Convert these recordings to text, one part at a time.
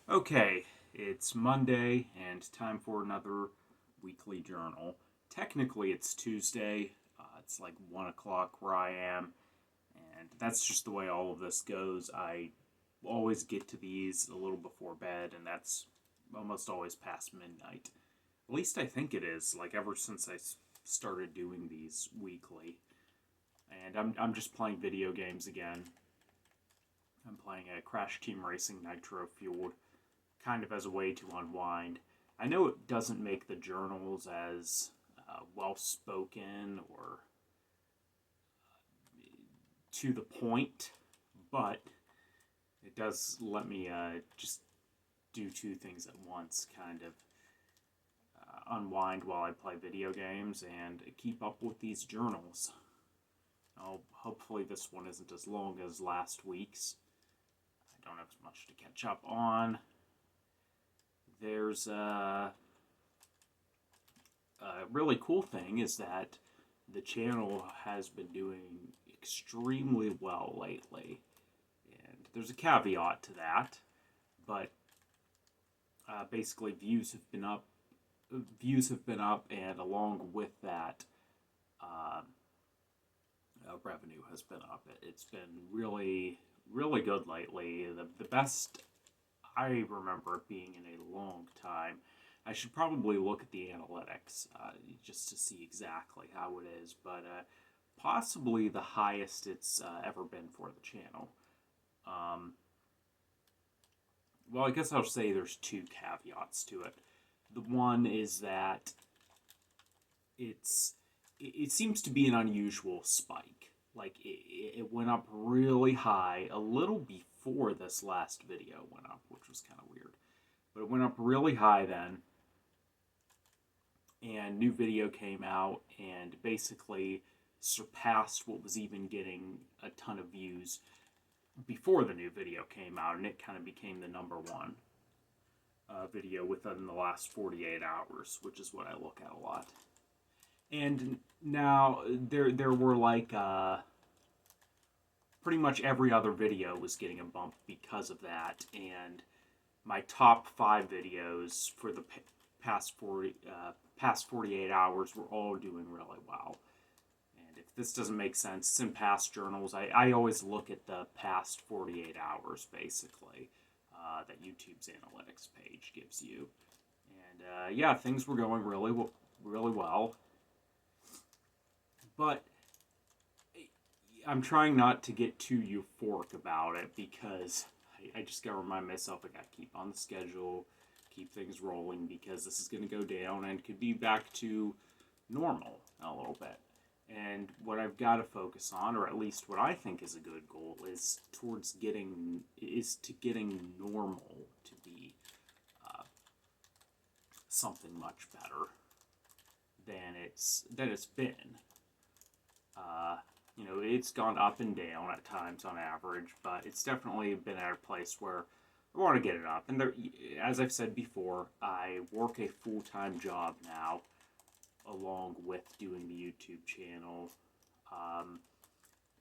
Okay, it's Monday and time for another weekly journal. Technically, it's Tuesday. It's like 1 o'clock where I am, and that's just the way all of this goes. I always get to these a little before bed, and that's almost always past midnight. At least I think it is, like ever since I started doing these weekly. And I'm just playing video games again. I'm playing a Crash Team Racing Nitro Fueled kind of as a way to unwind. I know it doesn't make the journals as well spoken or to the point, but it does let me just do two things at once, kind of unwind while I play video games and keep up with these journals. Hopefully, this one isn't as long as last week's. I don't have as much to catch up on. There's a really cool thing is that the channel has been doing extremely well lately. And there's a caveat to that, but basically views have been up, and along with that, uh, revenue has been up. It's been really, really good lately. The best I remember it being in a long time. I should probably look at the analytics just to see exactly how it is, but possibly the highest it's ever been for the channel. Um, well, I guess I'll say there's two caveats to it. The one is that it's it seems to be an unusual spike. Like it went up really high a little before this last video went up, which was kind of weird. But it went up really high then, and new video came out and basically surpassed what was even getting a ton of views before the new video came out, and it kind of became the number one video within the last 48 hours, which is what I look at a lot. And now there were like pretty much every other video was getting a bump because of that, and my top five videos for the past 48 hours were all doing really well. And if this doesn't make sense, it's in past journals. I always look at the past 48 hours, basically, that YouTube's analytics page gives you. And yeah, things were going really well. But I'm trying not to get too euphoric about it because I just gotta remind myself I gotta keep on the schedule, keep things rolling because this is gonna go down and could be back to normal in a little bit. And what I've got to focus on, or at least what I think is a good goal, is getting normal to be something much better than it's been. Uh, it's gone up and down at times on average, but it's definitely been at a place where I want to get it up. And there, as I've said before, I work a full-time job now, along with doing the YouTube channel. Um,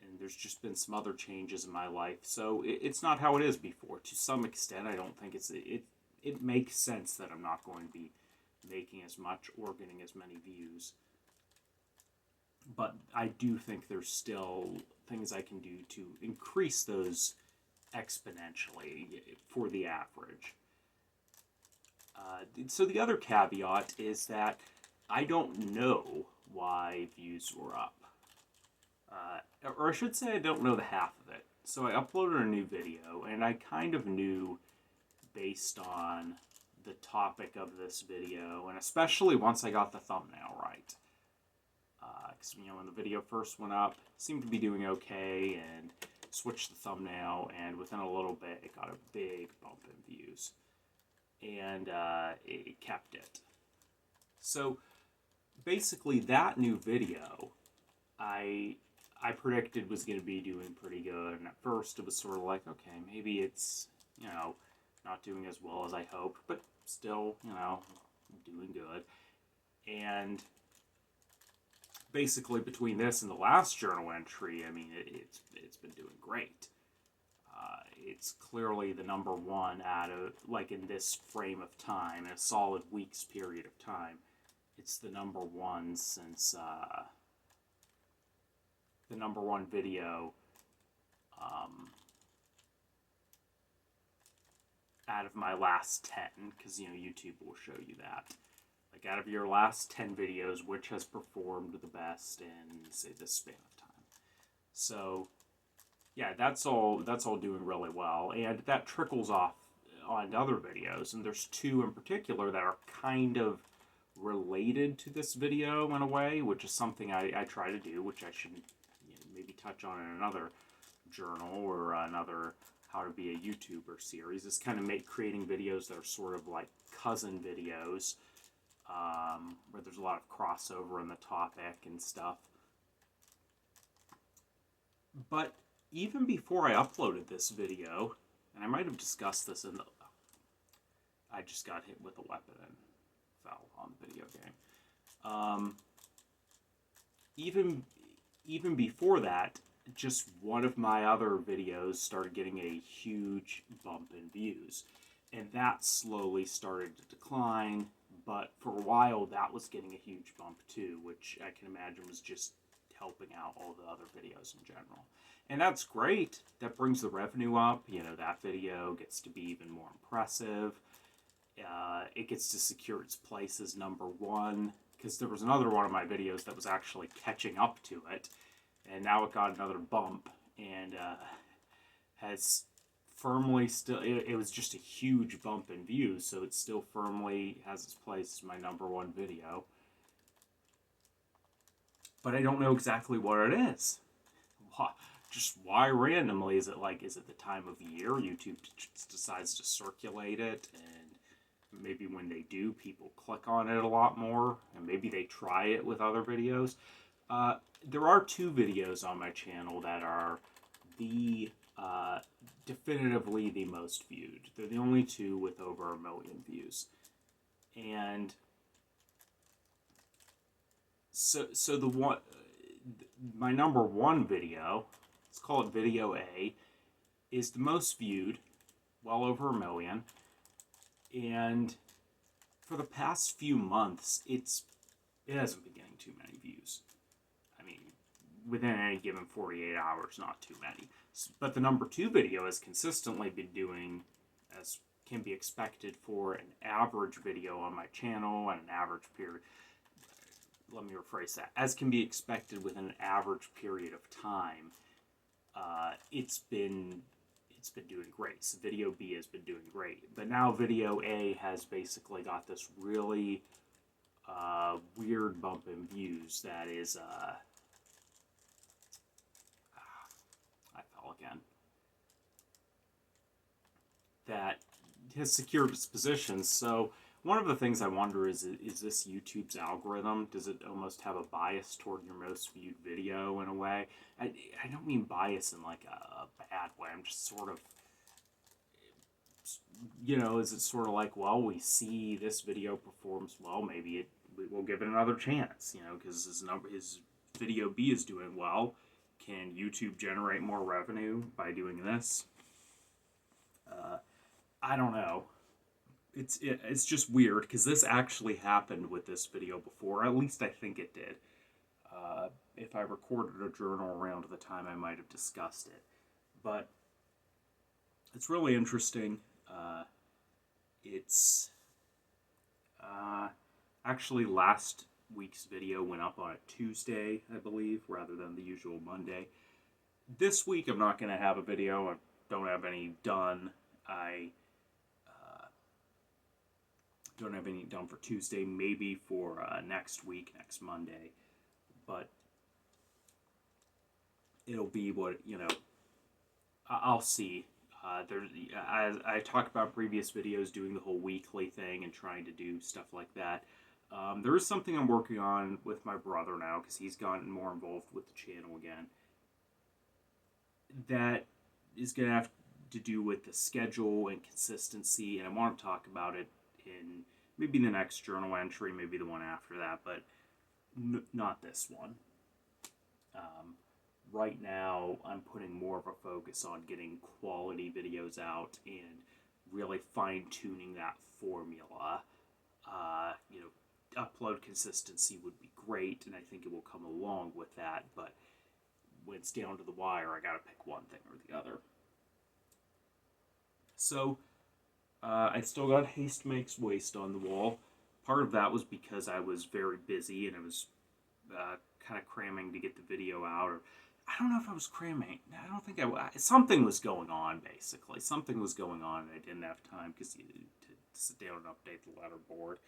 and there's just been some other changes in my life, so it's not how it is before. To some extent, I don't think it makes sense that I'm not going to be making as much or getting as many views. But I do think there's still things I can do to increase those exponentially for the average. So the other caveat is that I don't know why views were up. Or I should say I don't know the half of it. So I uploaded a new video, and I kind of knew based on the topic of this video, and especially once I got the thumbnail right. Because when the video first went up, it seemed to be doing okay, and switched the thumbnail, and within a little bit, it got a big bump in views, and it kept it. So basically, that new video, I predicted was going to be doing pretty good, and at first it was sort of like, okay, maybe it's not doing as well as I hoped, but still doing good, and basically between this and the last journal entry, I mean, it's been doing great. it's clearly the number one out of, like, in this frame of time, in a solid week's period of time. It's the number one since the number one video out of my last 10, because, you know, YouTube will show you that. Like, out of your last 10 videos, which has performed the best in, say, this span of time. So, yeah, that's all doing really well, and that trickles off on other videos, and there's two in particular that are kind of related to this video in a way, which is something I try to do, which I should, you know, maybe touch on in another journal or another how to be a YouTuber series, is kind of creating videos that are sort of like cousin videos, where there's a lot of crossover in the topic and stuff. But even before I uploaded this video, and I might have discussed this in the... I just got hit with a weapon and fell on the video game. Even before that, just one of my other videos started getting a huge bump in views. And that slowly started to decline, but for a while that was getting a huge bump too, which I can imagine was just helping out all the other videos in general. And that's great. That brings the revenue up. You know, that video gets to be even more impressive. It gets to secure its place as number one, because there was another one of my videos that was actually catching up to it, and now it got another bump, and has firmly still, it was just a huge bump in views, so it still firmly has its place as my number one video. But I don't know exactly what it is. Why randomly? Is it the time of year? YouTube just decides to circulate it, and maybe when they do, people click on it a lot more, and maybe they try it with other videos. There are two videos on my channel that are definitively the most viewed. They're the only two with over 1 million views. And so my number one video, let's call it video A, is the most viewed, well over 1 million. And for the past few months, it hasn't been getting too many views. I mean, within any given 48 hours, not too many. But the number two video has consistently been doing, as can be expected for an average video on my channel and an average period. Let me rephrase that. As can be expected within an average period of time, it's been doing great. So video B has been doing great. But now video A has basically got this really weird bump in views that is... I fell again. That has secured its position. So one of the things I wonder is this YouTube's algorithm? Does it almost have a bias toward your most viewed video in a way? I don't mean bias in like a bad way. I'm just sort of, you know, is it sort of like, well, we see this video performs well, maybe we'll give it another chance, you know, because his video B is doing well. Can YouTube generate more revenue by doing this? I don't know. It's just weird, because this actually happened with this video before. At least I think it did. If I recorded a journal around the time, I might have discussed it. But it's really interesting. It's actually last week's video went up on a Tuesday, I believe, rather than the usual Monday. This week I'm not going to have a video. I don't have any done. I don't have any done for Tuesday, maybe for next week, next Monday. But it'll be what, you know, I'll see. I talked about previous videos doing the whole weekly thing and trying to do stuff like that. There is something I'm working on with my brother now, because he's gotten more involved with the channel again. That is going to have to do with the schedule and consistency, and I want to talk about it in maybe the next journal entry, maybe the one after that, but not this one. right now I'm putting more of a focus on getting quality videos out and really fine-tuning that formula. You know, upload consistency would be great, and I think it will come along with that, but when it's down to the wire, I gotta pick one thing or the other. So, I still got Haste Makes Waste on the wall. Part of that was because I was very busy and I was kind of cramming to get the video out, or I don't know if I was cramming. I don't think something was going on, basically. Something was going on, and I didn't have time to sit down and update the letterboard.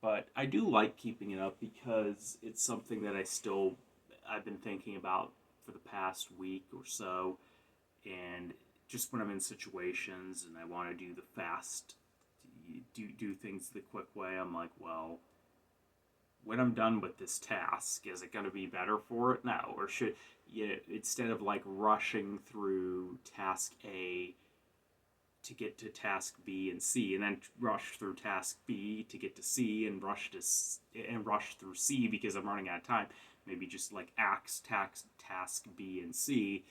But I do like keeping it up because it's something that I've been thinking about for the past week or so, and just when I'm in situations and I want to do the fast, do things the quick way, I'm like, well, when I'm done with this task, is it going to be better for it? No. Or should, instead of like rushing through task A to get to task B and C, and then rush through task B to get to C, and rush through C because I'm running out of time, maybe just like axe task B and C,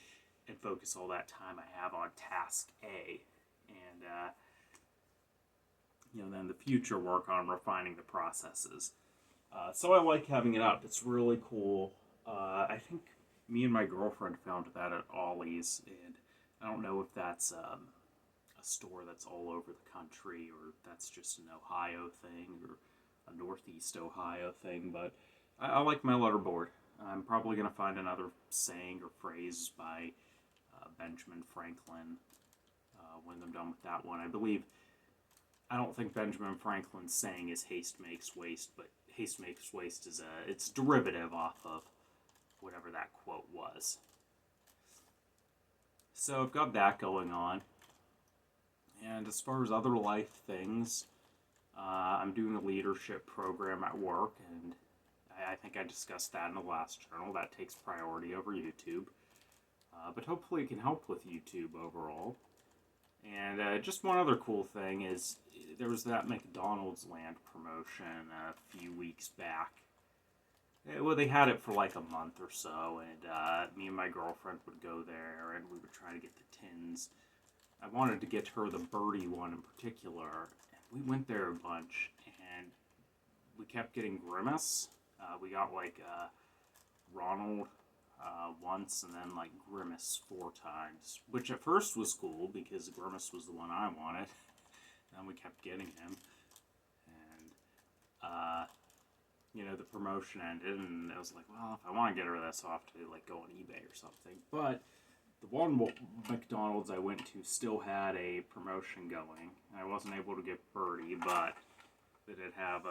and focus all that time I have on task A, and then in the future work on refining the processes. So I like having it up. It's really cool. I think me and my girlfriend found that at Ollie's, and I don't know if that's a store that's all over the country, or that's just an Ohio thing, or a Northeast Ohio thing, but I like my letterboard. I'm probably going to find another saying or phrase by Benjamin Franklin when I'm done with that one. I don't think Benjamin Franklin's saying is haste makes waste, but haste makes waste is it's derivative off of whatever that quote was. So I've got that going on. And as far as other life things, I'm doing a leadership program at work, and I think I discussed that in the last journal. That takes priority over YouTube. But hopefully it can help with YouTube overall. And just one other cool thing is there was that McDonald's Land promotion a few weeks back. Well, they had it for like a month or so, and me and my girlfriend would go there, and we would try to get the tins. I wanted to get her the birdie one in particular, and we went there a bunch, and we kept getting Grimace. We got like Ronald once, and then like Grimace 4 times, which at first was cool because Grimace was the one I wanted. Then we kept getting him, and the promotion ended, and I was like, well, if I want to get rid of this, I'll have to like go on eBay or something. But the one McDonald's I went to still had a promotion going. I wasn't able to get Birdie, but they did have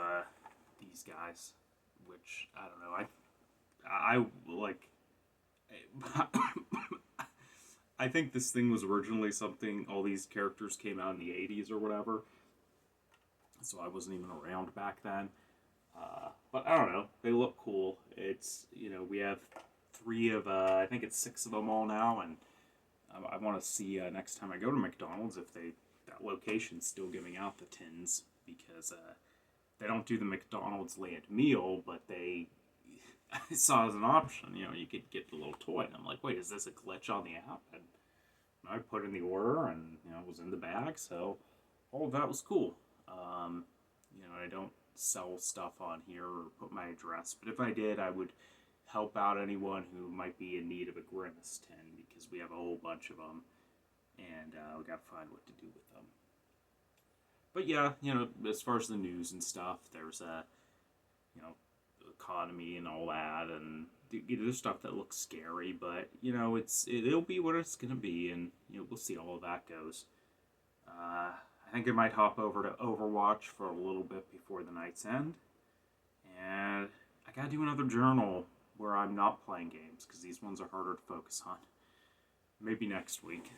these guys, which I don't know. I like. I think this thing was originally something. All these characters came out in the '80s or whatever, so I wasn't even around back then. But I don't know. They look cool. It's we have 3 of I think it's 6 of them all now, and I want to see next time I go to McDonald's if that location's still giving out the tins, because they don't do the McDonald's Land meal, but I saw as an option. You could get the little toy, and I'm like, wait, is this a glitch on the app? And I put in the order, and it was in the bag, so all of that was cool. I don't sell stuff on here or put my address, but if I did, I would help out anyone who might be in need of a Grimace tin, because we have a whole bunch of them, and we gotta find what to do with them. But yeah, as far as the news and stuff, there's the economy and all that, and there's stuff that looks scary, but it'll be what it's gonna be, and we'll see how all that goes. I think I might hop over to Overwatch for a little bit before the night's end, and I gotta do another journal where I'm not playing games, because these ones are harder to focus on. Maybe next week.